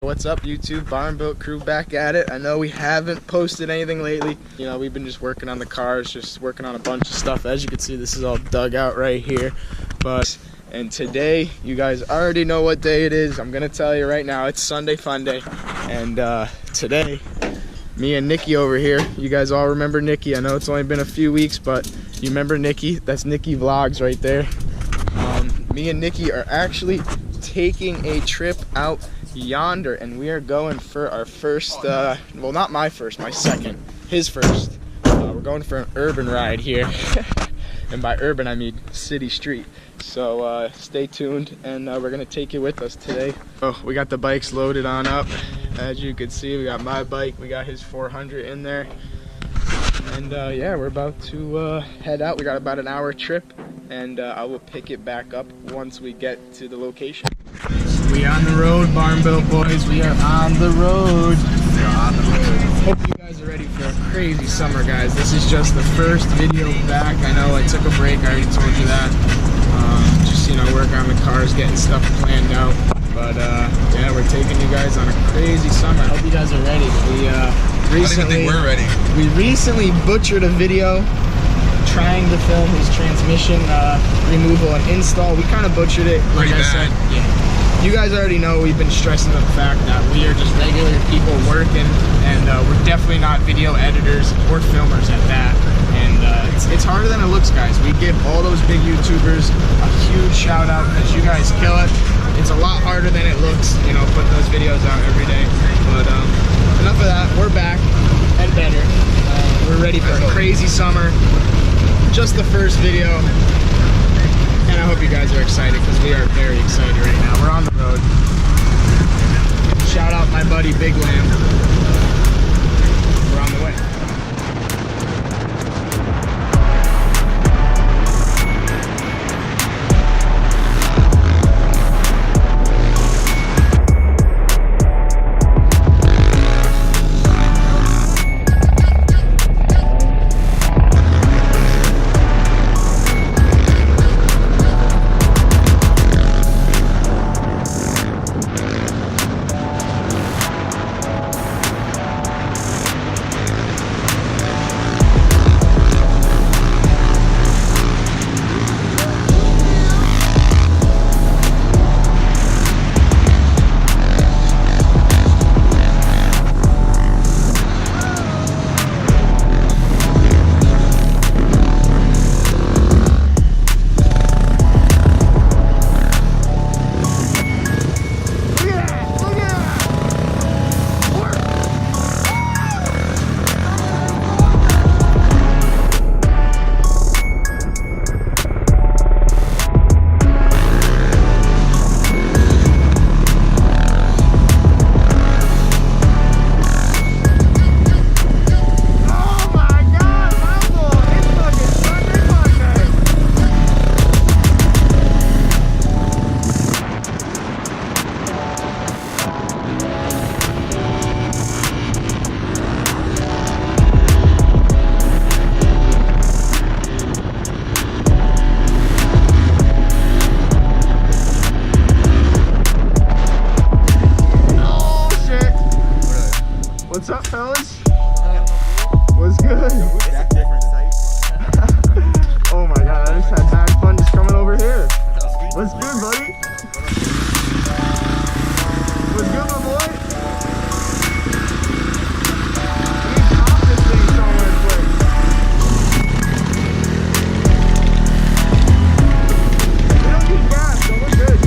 What's up, YouTube? Barn Built Crew back at it. I know we haven't posted anything lately. You know, we've been just working on the cars, just working on a bunch of stuff. As you can see, this is all dug out right here. And today, you guys already know what day it is. I'm gonna tell you right now, it's Sunday Funday. And today, me and Nikki over here, you guys all remember Nikki. I know it's only been a few weeks, but you remember Nikki? That's Nikki Vlogs right there. Me and Nikki are actually taking a trip out yonder, and we are going for our first, well, not my first, my second, his first. We're going for an urban ride here. And by urban, I mean city street. So stay tuned, and we're gonna take you with us today. Oh, we got the bikes loaded on up. As you can see, we got my bike, we got his 400 in there. And yeah, we're about to head out. We got about an hour trip, and I will pick it back up once we get to the location. We on the road, Barn Built boys. We are on the road. Hope you guys are ready for a crazy summer, guys. This is just the first video back. I know I took a break. I already told you that. Just, you know, working on the cars, getting stuff planned out. But yeah, we're taking you guys on a crazy summer. I hope you guys are ready. We recently butchered a video trying to film his transmission removal and install. We kind of butchered it, like I said. Yeah. You guys already know we've been stressing the fact that we are just regular people working, and we're definitely not video editors or filmers at that. And it's harder than it looks, guys. We give all those big YouTubers a huge shout out because you guys kill it. It's a lot harder than it looks, you know, putting those videos out every day. But enough of that. We're back and better. We're ready for a crazy summer. Just the first video. And I hope you guys are excited because we are very excited right now. We're on the road. Shout out my buddy Big Lamb. We're on the way. What's up, fellas? What's good? Oh my god, I just had mad fun just coming over here. What's good, buddy? What's good, my boy? We dropped this thing somewhere quick. We don't need gas, so we're good.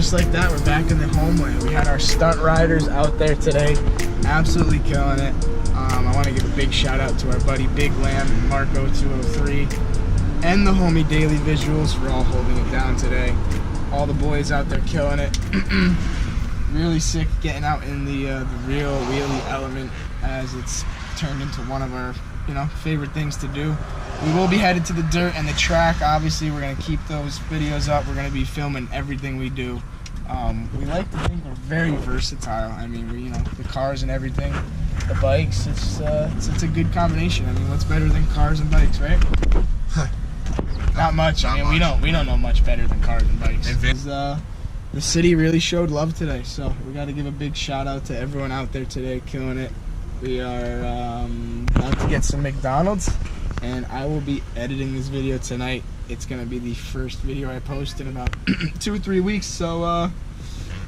just like that, we're back in the homeland. We had our stunt riders out there today, absolutely killing it. I want to give a big shout out to our buddy Big Lamb and Marco 203 and the homie Daily Visuals for all holding it down today. All the boys out there killing it. Really sick getting out in the real wheelie element, as it's turned into one of our favorite things to do. We will be headed to the dirt and the track. Obviously, we're going to keep those videos up. We're going to be filming everything we do. We like to think we're very versatile. I mean, the cars and everything, the bikes, it's a good combination. I mean, what's better than cars and bikes, right? Not much. I mean, we don't know much better than cars and bikes. The city really showed love today, so we got to give a big shout out to everyone out there today, killing it. We are about to get some McDonald's, and I will be editing this video tonight. It's gonna be the first video I post in about 2 or 3 weeks, so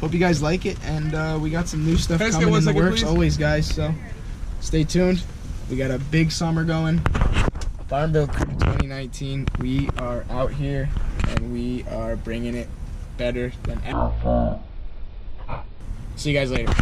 hope you guys like it. And we got some new stuff coming in the works always, guys, so stay tuned. We got a big summer going. Farm Build Crew 2019, we are out here and we are bringing it better than ever. See you guys later.